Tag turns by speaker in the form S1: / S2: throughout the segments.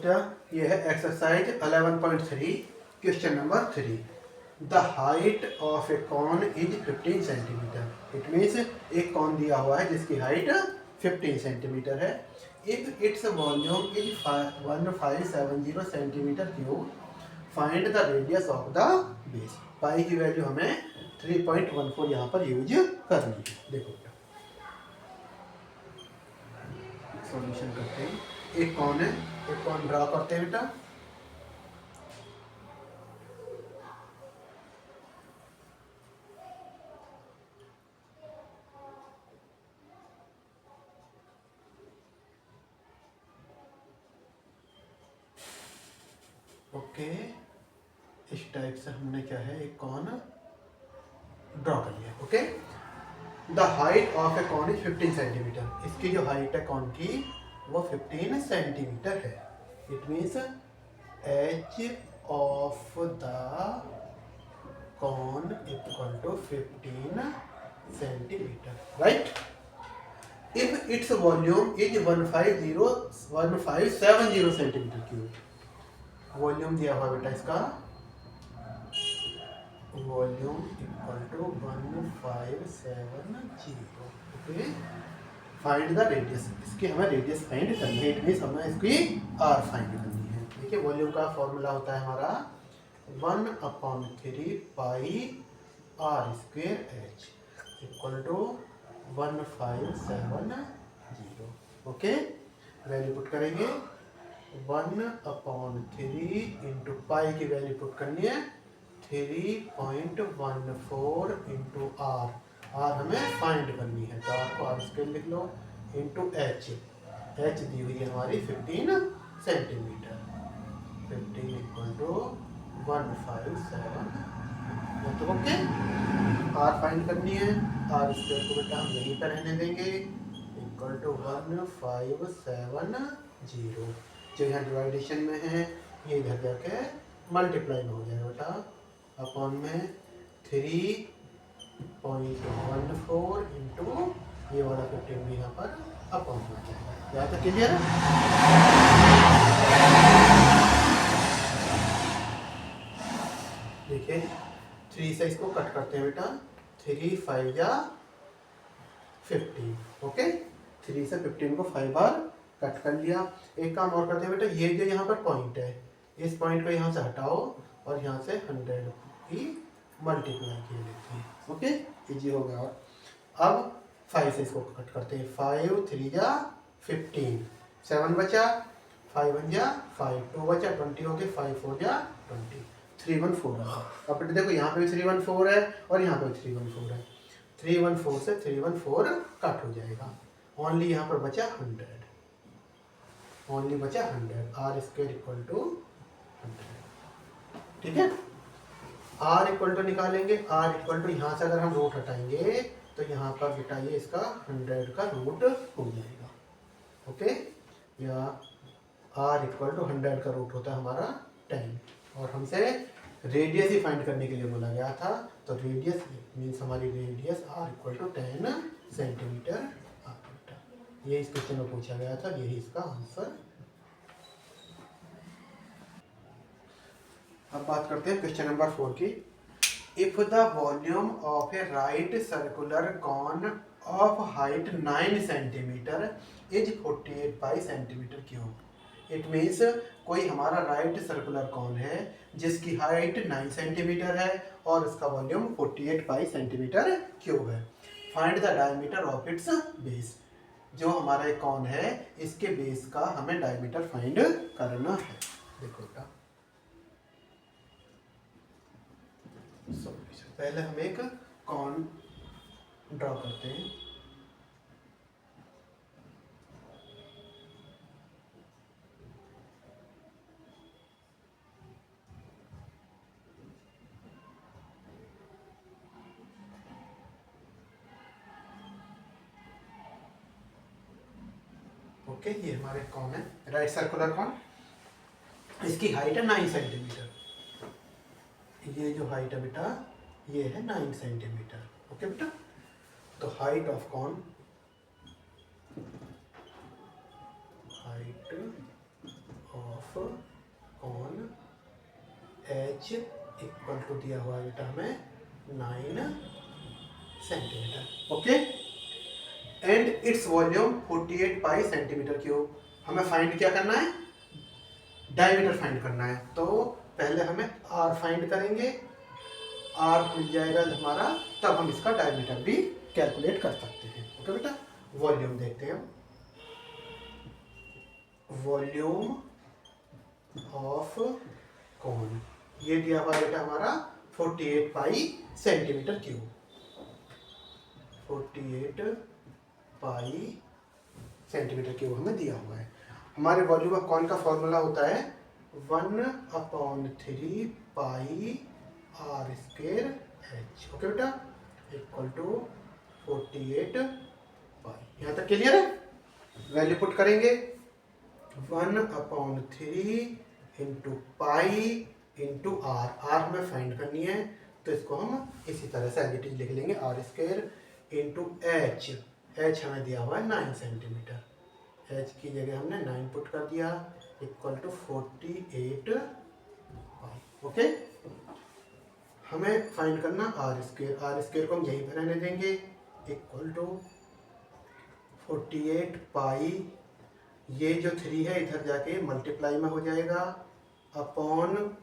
S1: बेटा ये है exercise 11.3 question number 3। The height of a cone is 15 centimetre. It means एक कॉन दिया हुआ है जिसकी हाइट 15 सेंटीमीटर है। If its volume is 1570 centimetre cube, find the radius of the base. Pi की वैल्यू हमें 3.14 यहाँ पर यूज करनी है। देखो सॉल्यूशन करते हैं। एक कॉन है, एक कॉन ड्रा करते हैं बेटा। ओके, इस टाइप से हमने क्या है एक कॉन ड्रॉ कर लिया। Okay, the height of a cone is 15 centimetre. इसकी जो हाइट है कॉन की वो 15 सेंटीमीटर है। It means h of the cone equal to 15 centimetre, right. If its volume is 1570 centimetre cube, volume दिया हुआ बेटा इसका, volume equal to 1570। Okay, find the radius. इसकी हमें रेडियस फाइंड करनी है। इट मीन्स हमें इसकी आर फाइंड करनी है। देखिए वॉल्यूम का फॉर्मूला होता है हमारा 1/3 pi r square h equal to 1570। Okay, value put करेंगे 1/3 इंटू पाई की वैल्यू पुट करनी है 3.14 इंटू आर। आर हमें फाइंड करनी है तो आर को आर स्क्वायर लिख लो इंटू एच। एच दी हुई है हमारी 15 सेंटीमीटर। 15 equal to 157। तो ओके, आर फाइंड करनी है। आर स्क्वायर को बेटा हम यहीं पर रहने देंगे इक्वल टू 1570। जो यहाँ डिवाइडेशन में है ये इधर जाके मल्टीप्लाई में हो जाएगा बेटा, अपॉन में 3.14 इंटू ये वाला 15 भी यहाँ पर अपॉन में आ जाएगा। यहाँ तक क्लियर है? देखिए 3 से इसको कट करते हैं बेटा, 3 5 या 15। ओके, 3 से 15 को 5 बार कट कर लिया। एक काम और करते हैं बेटा, ये जो यहाँ पर पॉइंट है इस पॉइंट को यहाँ से हटाओ और यहाँ से 100 की मल्टीप्लाई किए लेते हैं। ओके, इजी हो गया। और अब 5 से इसको कट करते हैं, 5 3 या 15, 7 बचा, 5 1 या 5, 2 बचा, 20 हो गए, 5 4 या 20, 314 है। अब बेटा देखो यहाँ पे भी 314 है और यहाँ पे भी 314 है। 314 से 314 कट हो जाएगा, ओनली यहाँ पर बचा 100, ओनली बचा 100। R square equal to 100। ठीक है, आर इक्वल टू निकालेंगे। आर इक्वल टू यहाँ से अगर हम रूट हटाएंगे तो यहाँ पर बेटा ये इसका 100 का रूट हो जाएगा। ओके, या आर इक्वल टू 100 का रूट होता है हमारा 10। और हमसे रेडियस ही फाइंड करने के लिए बोला गया था, तो रेडियस मीन्स हमारी radius r equal to 10 centimetre r बेटा। ये इस क्वेश्चन में पूछा गया था, यही इसका आंसर। अब बात करते हैं क्वेश्चन नंबर 4 की। If the volume of a right circular cone of height 9 centimetre is 48 pi centimetre cube. It means कोई हमारा राइट सर्कुलर कॉन है जिसकी हाइट 9 सेंटीमीटर है और उसका वॉल्यूम 48 पाई सेंटीमीटर क्यूब है। Find the diameter of its base. जो हमारा एक कॉन है इसके बेस का हमें डायमीटर फाइंड करना है। देखो बेटा, पहले हम एक कॉन ड्रॉ करते हैं। ओके, ये हमारे कॉन है राइट सर्कुलर कॉन। इसकी हाइट है 9 सेंटीमीटर। ये जो हाइट है बेटा ये है 9 सेंटीमीटर। ओके बेटा, तो height of cone, height of of cone h equal to दिया हुआ है बेटा हमें 9 centimetre. Okay, and its volume 48 pi centimetre cube. हमें फाइंड क्या करना है, डायमीटर फाइंड करना है। तो पहले हमें आर फाइंड करेंगे, आर मिल जाएगा हमारा, तब हम इसका डायमीटर भी कैलकुलेट कर सकते हैं। ओके बेटा, वॉल्यूम देखते हैं। वॉल्यूम ऑफ कॉन ये दिया हुआ बेटा हमारा 48 pi centimetre cube. 48 pi centimetre cube हमें दिया हुआ है। हमारे वॉल्यूम ऑफ कॉन का फॉर्मूला होता है 1/3 pi r square h. Okay बेटा, इक्वल टू 48 पाई। यहाँ तक क्लियर है? वैल्यू पुट करेंगे 1/3 into pi into r. R हमें फाइंड करनी है, तो इसको हम इसी तरह से एज इट इज लिख लेंगे, r square into h. H हमें दिया हुआ है 9 सेंटीमीटर। एच की जगह हमने 9 पुट कर दिया, इक्वल टू 48 पाई। ओके, हमें फाइंड करना आर स्क्वायर। आर स्क्वायर को हम यहीं पर रहने देंगे, इक्वल टू 48 पाई, ये जो 3 है इधर जाके मल्टीप्लाई में हो जाएगा, अपॉन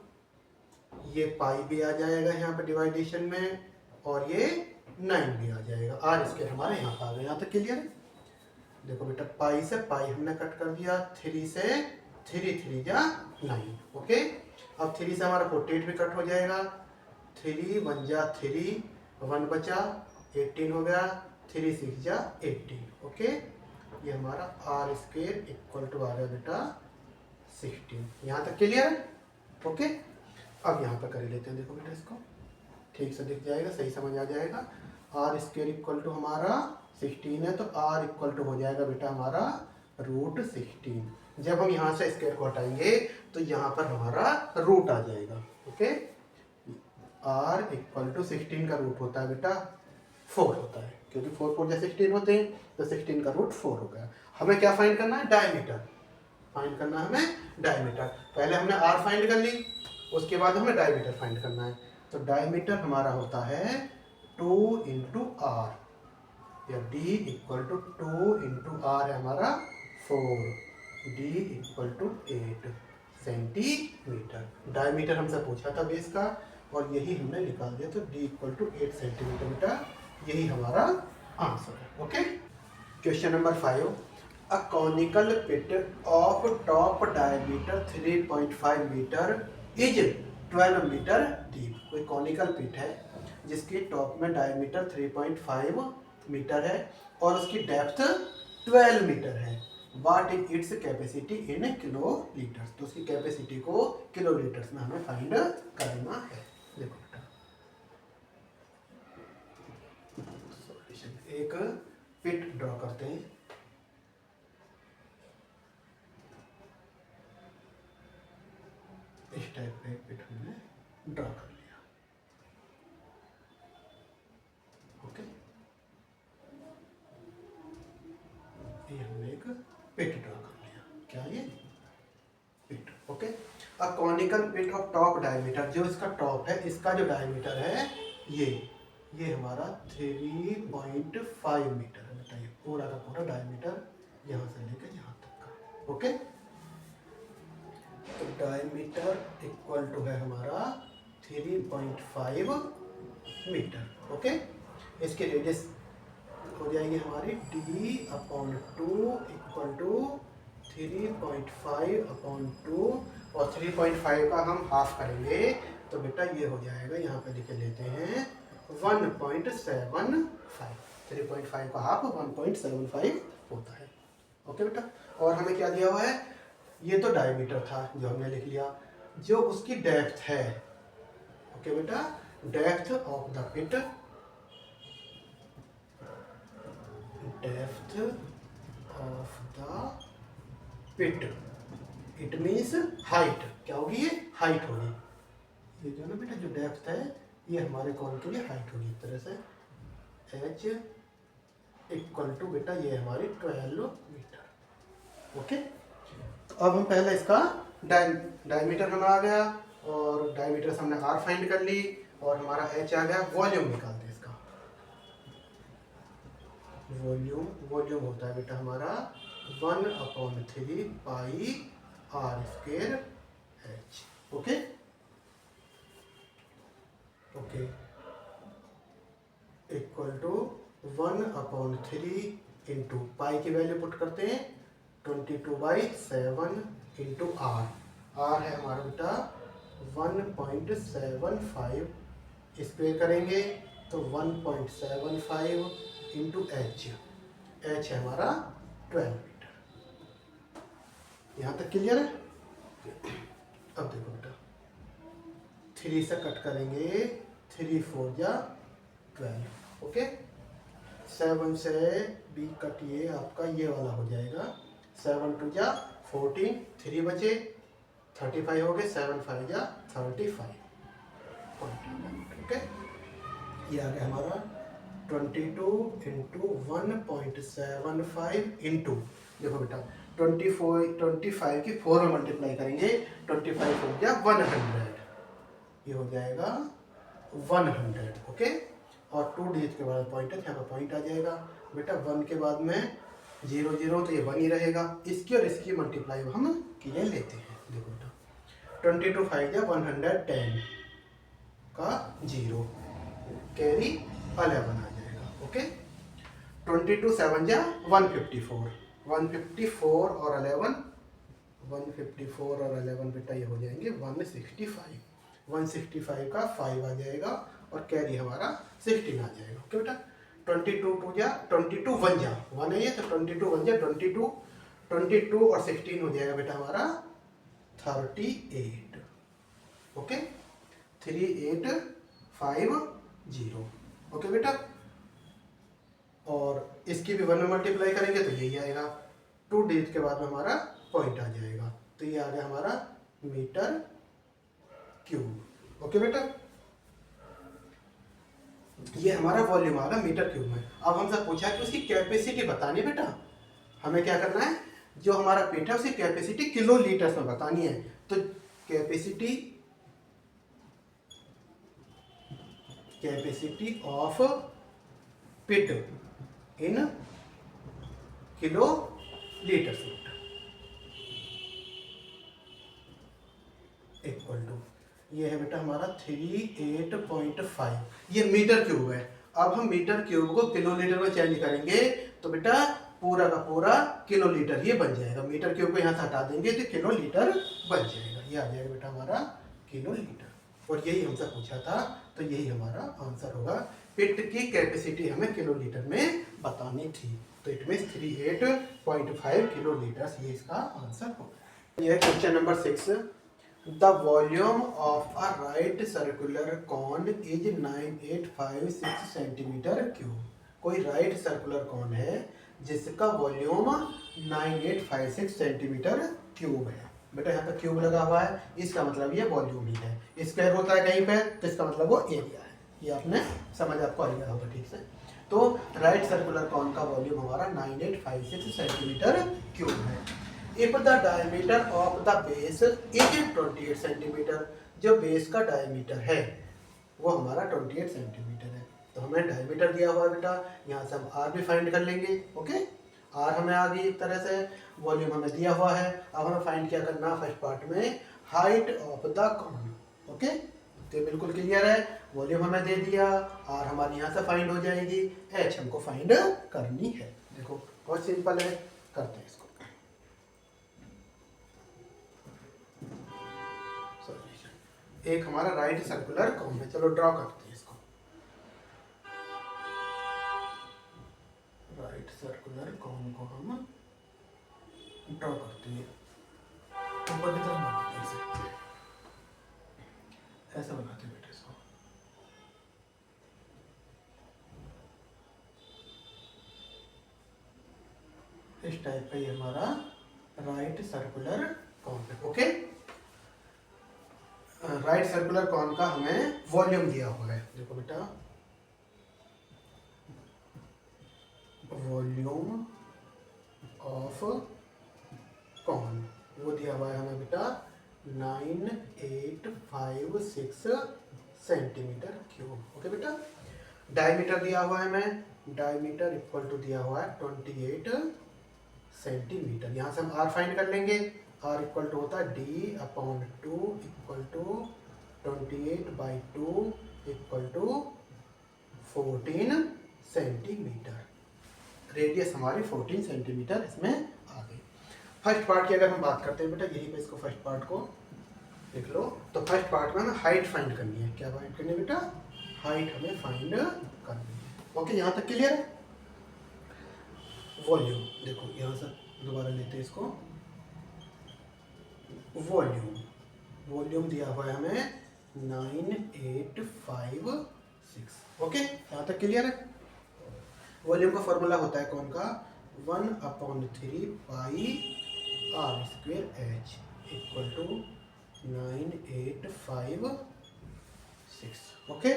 S1: ये पाई भी आ जाएगा यहाँ पर डिवाइडेशन में, और ये 9 भी आ जाएगा। आर स्क्वायर हमारे यहाँ पर आ गया। यहाँ तक क्लियर है? देखो बेटा, पाई से पाई हमने कट कर दिया, 3 से 3 जा 9। ओके, अब 3 से हमारा 48 भी कट हो जाएगा, 3 1 जा 3, 1 बचा, 18 हो गया, 3 6 जा 18। ओके, ये हमारा आर स्क्वायर इक्वल टू आ गया बेटा 16। यहाँ तक क्लियर है? ओके, अब यहाँ पर कर लेते हैं। देखो बेटा, इसको ठीक से दिख जाएगा, सही समझ आ जाएगा। आर स्क्वायर इक्वल टू हमारा 16 है, तो आर इक्वल टू हो जाएगा बेटा हमारा √16। जब हम यहाँ से स्क्वायर को हटाएंगे तो यहाँ पर हमारा रूट आ जाएगा। ओके, आर इक्वल टू 16 का रूट होता है बेटा 4 होता है, क्योंकि 4 4 जैसे 16 होते हैं, तो 16 का रूट 4 हो गया। हमें क्या फाइंड करना है? डायमीटर फाइंड करना है हमें, डायमीटर। पहले हमने आर फाइंड कर ली, उसके बाद हमें डायमीटर फाइंड करना है। तो डायमीटर हमारा होता है 2 इंटू आर, या d equal to 2 into r है हमारा 4, d equal to 8 centimetre. Diameter हमसे पूछा था बेस का, और यही हमने निकाल दिया, तो डी इक्वल टू 8 सेंटीमीटर बेटा, यही हमारा आंसर है। Okay, question number 5, a conical pit of top diameter 3.5 metre is 12 metre deep. कोई कॉनिकल पिट है जिसकी टॉप में डायमीटर 3.5 मीटर है और उसकी डेप्थ 12 मीटर है। What is its capacity in kilo litres. तो उसकी कैपेसिटी को किलो लीटर्स में हमें फाइंड करना है। देखो बेटा, सॉल्यूशन, एक पिट ड्रॉ करते हैं। इस टाइप का एक पिट हमने ड्रॉ कर लिया। ओके, ये हमने एक पिट ड्रॉ कर लिया। क्या ये? Pit. Okay, a conical pit of top diameter, जो इसका टॉप है, इसका जो डायमीटर है ये हमारा 3.5 मीटर है। बताइए, पूरा का पूरा डायमीटर यहाँ से लेकर यहाँ तक का। ओके, तो डायमीटर इक्वल टू है हमारा 3.5 मीटर। ओके, इसकी रेडियस हो जाएगी हमारी d/2 इक्वल टू 3.5/2, और 3.5 का हम हाफ करेंगे तो बेटा ये हो जाएगा, यहाँ पे लिख लेते हैं 1.75। 3.5 का हाफ 1.75 होता है। ओके बेटा, और हमें क्या दिया हुआ है? ये तो डायमीटर था जो हमने लिख लिया, जो उसकी डेप्थ है। ओके बेटा, depth of the pit, depth of the pit, it means height. क्या होगी? ये हाइट होगी। ये जो ना बेटा, जो डेप्थ है, ये हमारे कॉन के लिए हाइट होगी। इस तरह से h इक्वल टू बेटा ये हमारी 12 मीटर। ओके, तो अब हम पहले इसका डायमीटर हमें आ गया, और डायमीटर से हमने आर फाइंड कर ली, और हमारा एच आ गया। वॉल्यूम निकालते हैं इसका। वॉल्यूम होता है बेटा हमारा 1/3 pi r square h. Okay okay, equal to 1/3 into pi की वैल्यू पुट करते हैं 22/7 इंटू आर। आर है हमारा बेटा 1.75, स्क्वायर करेंगे तो 1.75 इंटू एच। एच है हमारा 12 मीटर। यहाँ तक क्लियर है? अब देखो बेटा 3 से कट करेंगे, 3 4 या 12। ओके, 7 से भी कट, ये आपका ये वाला हो जाएगा, 7 2 या 14, 3 बचे 35 हो गए, 7 5 या 35। ओके, ये आ गया हमारा 22 इंटू 1.75 इंटू, देखो बेटा 25 की 4 में मल्टीप्लाई करेंगे, 25 हो गया 100, ये हो जाएगा 100। ओके, और 2 डिजिट के बाद पॉइंट है, यहाँ पर पॉइंट आ जाएगा बेटा। 1 के बाद में 0 0 तो ये 1 ही रहेगा। इसकी और इसकी मल्टीप्लाई हम किए लेते हैं। देखो बेटा 22 5 या 110 का 0 कैरी 11 आ जाएगा। ओके, 22 7 या 154, 154 और 11, 154 और 11 बेटा ये हो जाएंगे 165, 165 का 5 आ जाएगा, और कैरी हमारा 16 आ जाएगा। ओके बेटा, 22 2 या 22 1 जा 1 है ये, तो 22 1 जा 22, 22 और 16 हो जाएगा बेटा हमारा 38। ओके, 3850। ओके बेटा, और इसकी भी 1 में मल्टीप्लाई करेंगे तो यही आएगा। 2 डिजिट के बाद में हमारा पॉइंट आ जाएगा, तो ये आ गया हमारा मीटर क्यूब। ओके बेटा, ये हमारा वॉल्यूम आ गया मीटर क्यूब में। अब हमसे पूछा कि उसकी कैपेसिटी बतानी बेटा। हमें क्या करना है, जो हमारा पिट है उसकी कैपेसिटी किलो लीटर्स में बतानी है। तो capacity of pit in kilo litre equal to, ये है बेटा हमारा 38.5, ये मीटर क्यूब है। अब हम मीटर क्यूब को किलो लीटर में चेंज करेंगे तो बेटा पूरा का पूरा किलो लीटर ये बन जाएगा। मीटर क्यूब को यहाँ से हटा देंगे तो किलो लीटर बन जाएगा। ये आ जाएगा बेटा हमारा किलो लीटर, और यही हमसे पूछा था, तो यही हमारा आंसर होगा। पिट की कैपेसिटी हमें किलो लीटर में बतानी थी, तो इट मीन्स 38.5 किलो लीटर, ये इसका आंसर होगा। यह question number 6, the volume of a right circular cone is 9856 centimetre cube. कोई राइट सर्कुलर कॉन है जिसका वॉल्यूम 9856 सेंटीमीटर क्यूब है। बेटा यहाँ पे क्यूब लगा हुआ है, इसका मतलब ये वॉल्यूम ही है। स्क्वायर होता है कहीं पे तो इसका मतलब वो एरिया है। ये आपने समझ, आपको आ गया होगा ठीक से। तो राइट सर्कुलर कॉन का वॉल्यूम हमारा 9856 सेंटीमीटर क्यूब है। If the diameter of the base is 28 centimetre, जो बेस का डायमीटर है वो हमारा 28 सेंटीमीटर है। तो हमें डायमीटर दिया हुआ है बेटा, यहाँ से हम आर भी फाइंड कर लेंगे। ओके, आर हमें आ गई एक तरह से, वॉल्यूम हमें दिया हुआ है। अब हमें फाइंड क्या करना, फर्स्ट पार्ट में height of the cone. Okay, तो बिल्कुल क्लियर है, वॉल्यूम हमें दे दिया, आर हमारी यहाँ से फाइंड हो जाएगी, एच हमको फाइंड करनी है। देखो बहुत सिंपल है, करते हैं इसको। एक हमारा राइट सर्कुलर कॉन है, चलो ड्रॉ करते हैं इसको। राइट सर्कुलर कॉन को हम ड्रॉ करते हैं, ऊपर की तरफ बनाते हैं, ऐसा बनाते हैं बेटा इसको। इस टाइप का ये हमारा राइट सर्कुलर कॉन है। ओके, राइट सर्कुलर कॉन का हमें वॉल्यूम दिया हुआ है। देखो बेटा, वॉल्यूम ऑफ कॉन वो दिया हुआ है हमें बेटा 9856 सेंटीमीटर क्यूब। ओके बेटा, डायमीटर दिया हुआ है हमें, डायमीटर इक्वल टू दिया हुआ है 28 सेंटीमीटर। यहाँ से हम आर फाइंड कर लेंगे। आर इक्वल टू होता है D/2 equal to 28/2 equal to 14 centimetre. Radius हमारी 14 सेंटीमीटर इसमें आ गई। फर्स्ट पार्ट की अगर हम बात करते हैं बेटा, यहीं पे इसको फर्स्ट पार्ट को लिख लो। तो फर्स्ट पार्ट में हमें हाइट फाइंड करनी है। क्या फाइंड करनी है बेटा? हाइट हमें फाइंड करनी है। ओके, यहाँ तक क्लियर है? वॉल्यूम देखो, यहाँ से दोबारा लेते हैं इसको। वॉल्यूम दिया हुआ है हमें 9856। ओके, यहाँ तक क्लियर है? वॉल्यूम का फॉर्मूला होता है कौन का? 1/3 pi r² h equal to 9856। Okay,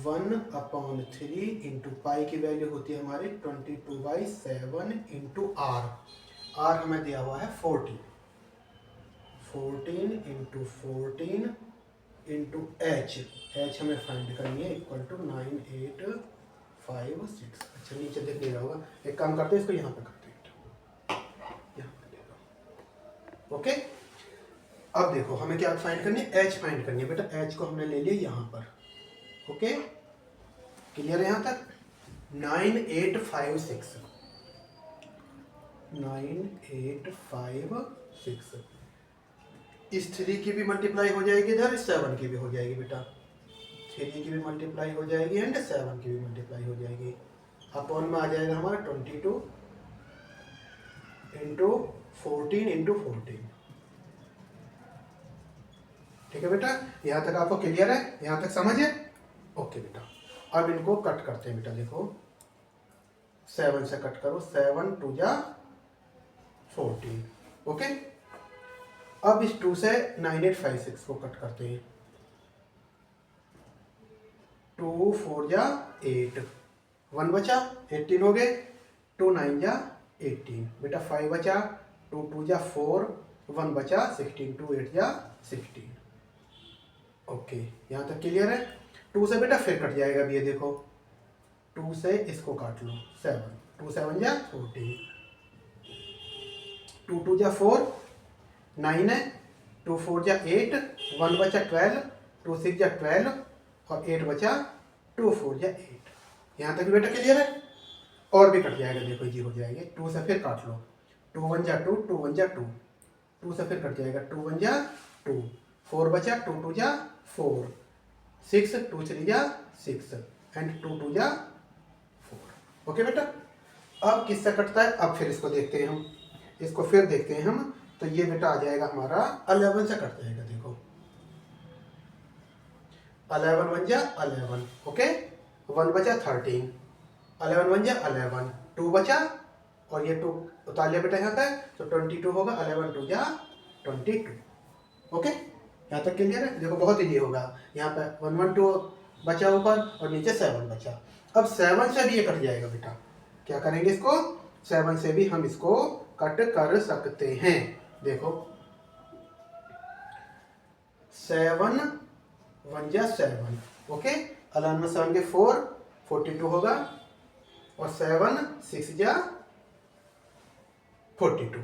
S1: 1/3 into pi की वैल्यू होती है हमारी 22/7 इंटू r। r हमें दिया हुआ है 14 इंटू 14 इंटू h हमें फाइंड करनी है इक्वल टू 9856। अच्छा, नीचे देख नहीं रहा होगा, एक काम करते हैं, इसको यहाँ पे करते हैं, यहाँ पे ले लो। ओके, अब देखो हमें क्या फाइंड करनी है? h फाइंड करनी है बेटा। h को हमने ले लिया यहाँ पर। ओके, क्लियर है यहाँ तक? 9856 इस 3 की भी मल्टीप्लाई हो जाएगी इधर, 7 की भी हो जाएगी बेटा। 3 की भी मल्टीप्लाई हो जाएगी एंड 7 की भी मल्टीप्लाई हो जाएगी। अपॉन में आ जाएगा हमारा 22 इंटू 14 इंटू 14। ठीक है बेटा, यहाँ तक आपको क्लियर है? यहाँ तक समझ है? ओके बेटा, अब इनको कट करते हैं बेटा। देखो 7 से कट करो, 7 2 जा 14। ओके, अब इस 2 से 9856 को कट करते हैं। 2 4 जा 8, 1 बचा, 18 हो गए। 2 9 जा 18 बेटा, 5 बचा, 2 2 जा 4, 1 बचा, 16, 2 8 जा 16। ओके, यहाँ तक क्लियर है? 2 से बेटा फिर कट जाएगा अब ये देखो, 2 से इसको काट लो, 7, 2 7 जा 14, 2 2 जा 4, 9 है, 2 4 जा 8, 1 बचा 12, 2 6 जा 12 और 8 बचा, 2 4 जा 8। यहाँ तक बेटा क्लियर है? और भी कट जाएगा, देखो ये हो जाएंगे। 2 से फिर काट लो, 2 1 जा 2, 2 1 जा 2, 2 से फिर कट जाएगा, 2 1 जा 2, 4 बचा, 2 2 जा 4, 6 2 3 जा 6 एंड 2 2 जा 4। ओके बेटा, अब किससे कटता है? अब फिर इसको देखते हैं हम, इसको फिर देखते हैं हम। तो ये बेटा आ जाएगा हमारा 11 से कट जाएगा। देखो 11 1 जा 11। ओके, 1 बचा 13, 11 1 जा 11, 2 बचा और ये 2 उतार लिया बेटा यहाँ पे, तो 22 होगा। 11 2 जा 22। ओके, यहाँ तक क्लियर है? देखो बहुत इजी होगा। यहाँ पे 1 1 2 बचा ऊपर और नीचे 7 बचा। अब 7 से भी ये कट जाएगा बेटा। क्या करेंगे इसको? 7 से भी हम इसको कट कर सकते हैं। देखो 7 1 जा 7। ओके, 11 में 7 के 4, 42 होगा और 7 6 जा 42।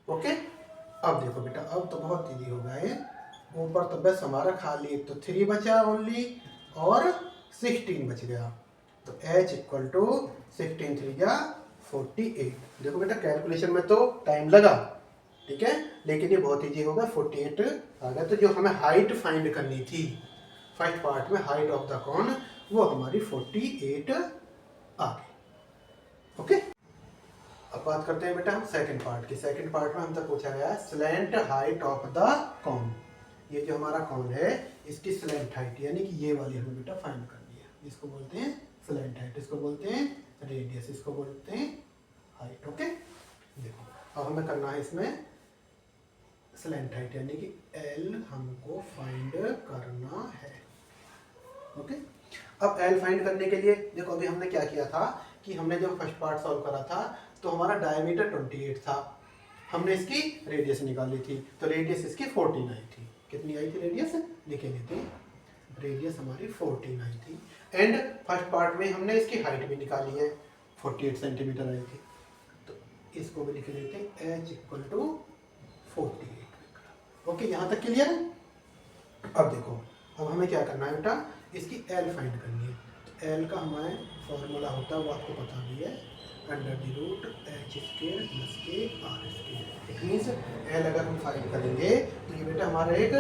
S1: ओके, अब देखो बेटा, अब तो बहुत इजी हो गया है। ऊपर तो बस हमारा खाली तो 3 बचा ओनली और 16 बच गया। तो h इक्वल टू 16 3 जा 48। देखो बेटा कैलकुलेशन में तो टाइम लगा, ठीक है, लेकिन ये बहुत इजी होगा। 48 आ गया। तो जो हमें हाइट फाइंड करनी थी फर्स्ट पार्ट में, हाइट ऑफ द कॉन, वो हमारी 48 आ गई। ओके, अब बात करते हैं बेटा हम सेकंड पार्ट की। सेकंड पार्ट में हमसे पूछा गया है slant height of the cone. ये जो हमारा कॉन है इसकी स्लैंट हाइट यानी कि ये वाली हमें बेटा फाइंड करनी है। इसको बोलते हैं स्लैंट हाइट, इसको बोलते हैं रेडियस, इसको बोलते हैं हाइट। ओके, देखो अब हमें करना है इसमें स्लैंट हाइट यानी कि L हमको फाइंड करना है। ओके, अब L फाइंड करने के लिए देखो अभी हमने क्या किया था कि हमने जब फर्स्ट पार्ट सॉल्व करा था तो हमारा डायमीटर 28 था। हमने इसकी रेडियस निकाली थी, तो रेडियस इसकी 14 आई थी। कितनी आई थी रेडियस, लिखे लेते हैं, रेडियस हमारी 14 आई थी। एंड फर्स्ट पार्ट में हमने इसकी हाइट भी निकाली है, 48 सेंटीमीटर आई थी, तो इसको भी लिख लेते हैं h = 48। ओके, यहाँ तक क्लियर है। अब देखो, अब हमें क्या करना है बेटा, इसकी L फाइंड करनी है। तो L का हमारे फॉर्मूला होता है, वो आपको पता भी है, √h² + k/r²। It means L अगर हम फाइंड करेंगे तो ये बेटा हमारा एक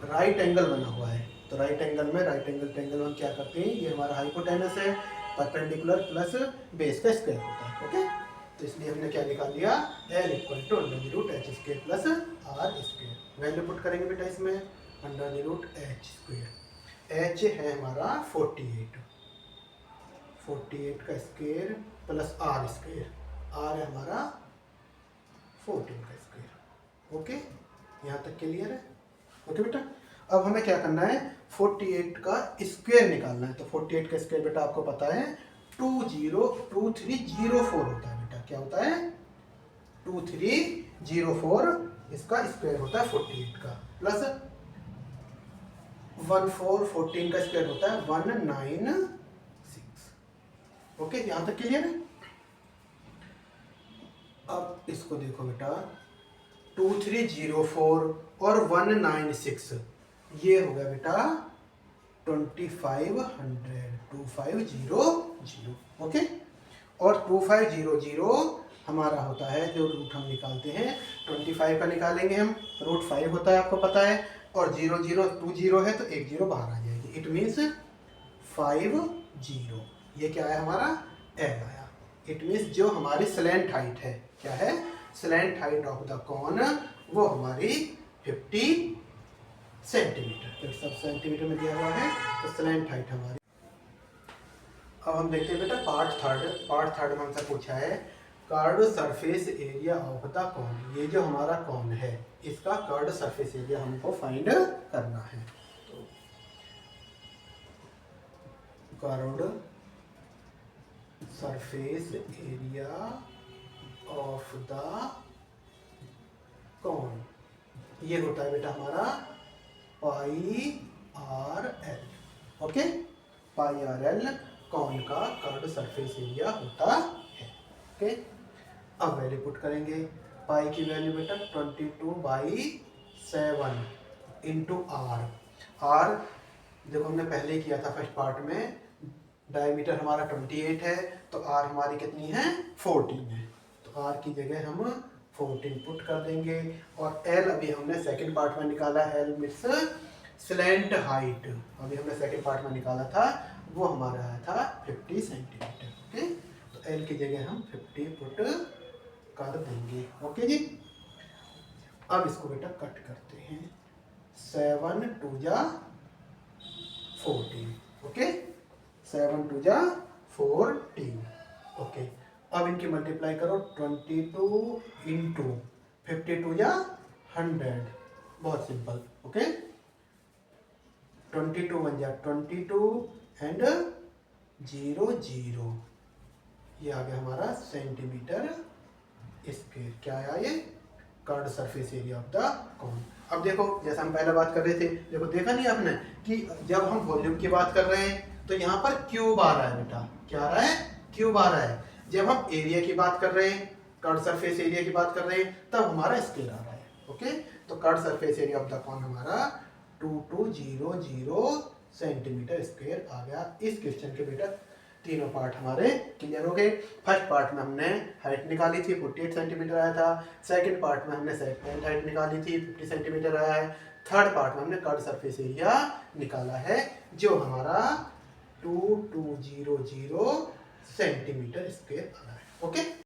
S1: राइट एंगल बना हुआ है। तो राइट एंगल में राइट एंगल ट्रायंगल हम क्या करते हैं, ये हमारा हाइपोटेनस है, परपेंडिकुलर प्लस बेस का स्क्वायर होता है। ओके, तो इसलिए हमने क्या निकाल लिया, L = √h² + r²। Value put करेंगे बेटा इसमें, √h², h है हमारा 48 का स्क्वायर प्लस r², r है हमारा 14 का स्क्वायर। ओके, यहाँ तक क्लियर है। ओके बेटा, अब हमें क्या करना है, 48 का स्क्वायर निकालना है। तो 48 का स्क्वायर बेटा आपको पता है 2304 होता है बेटा। क्या होता है, 2304 इसका स्क्वायर होता है 48 का, प्लस 14 का स्क्वायर होता है 196। ओके, यहां तक क्लियर है। अब इसको देखो बेटा, 2304 और 196 ये हो गया बेटा 2500। ओके, और 2500 हमारा होता है, जो रूट हम निकालते हैं 25 का निकालेंगे हम, √5 होता है आपको पता है, और 20 है तो एक 0 बाहर आ जाएगी। इट मीन्स 50, ये क्या है हमारा L आया। इट मीन्स जो हमारी स्लैंट हाइट है, क्या है, slant height of the cone, वो हमारी 50 सेंटीमीटर, तो सब सेंटीमीटर में दिया हुआ है, तो स्लैंट हाइट हमारी। अब हम देखते हैं बेटा पार्ट थर्ड में हमसे पूछा है curved surface area of the cone. ये जो हमारा कॉन है, इसका कर्व्ड सरफेस एरिया हमको फाइंड करना है। तो curved surface area of the cone, ये होता है बेटा हमारा πRL। ओके, πRL कॉन का कर्व्ड सरफेस एरिया होता है। ओके, अब वैल्यू पुट करेंगे, पाई की वैल्यू बेटा 22/7 इंटू r। देखो हमने पहले किया था फर्स्ट पार्ट में, डायमीटर हमारा 28 है, तो r हमारी कितनी है, 14 है, तो r की जगह हम 14 पुट कर देंगे। और L अभी हमने सेकंड पार्ट में निकाला, L मीन्स स्लैंट हाइट, अभी हमने सेकंड पार्ट में निकाला था, वो हमारा आया था 50 सेंटीमीटर। ओके, तो L की जगह हम 50 पुट कर देंगे। ओके जी, अब इसको बेटा कट करते हैं, 7 2 जा 14। ओके, 7 2 जा 14। ओके, अब इनकी मल्टीप्लाई करो, 22 इंटू 52 या 100, बहुत सिंपल। ओके, 22 1 जा 22 एंड 0 ये आ गया हमारा सेंटीमीटर स्क्वायर। क्या आया ये, curved surface area of the cone. अब देखो, जैसा हम पहले बात कर रहे थे, देखो देखा नहीं आपने कि जब हम वॉल्यूम की बात कर रहे हैं तो यहाँ पर क्यूब आ रहा है बेटा, क्या आ रहा है, क्यूब आ रहा है। जब हम एरिया की बात कर रहे हैं, कर्व्ड सरफेस एरिया की बात कर रहे हैं, तब हमारा स्केल आ रहा है। ओके, तो curved surface area of the cone हमारा 2200 सेंटीमीटर स्क्वायर आ गया। इस क्वेश्चन के बेटा तीनों पार्ट हमारे क्लियर हो गए। फर्स्ट पार्ट में हमने हाइट निकाली थी, 48 सेंटीमीटर आया था। सेकंड पार्ट में हमने सेकंड हाइट निकाली थी, 50 सेंटीमीटर आया है। थर्ड पार्ट में हमने कर्व्ड सरफेस एरिया निकाला है, जो हमारा 2200 सेंटीमीटर स्क्वायर आ रहा है। ओके।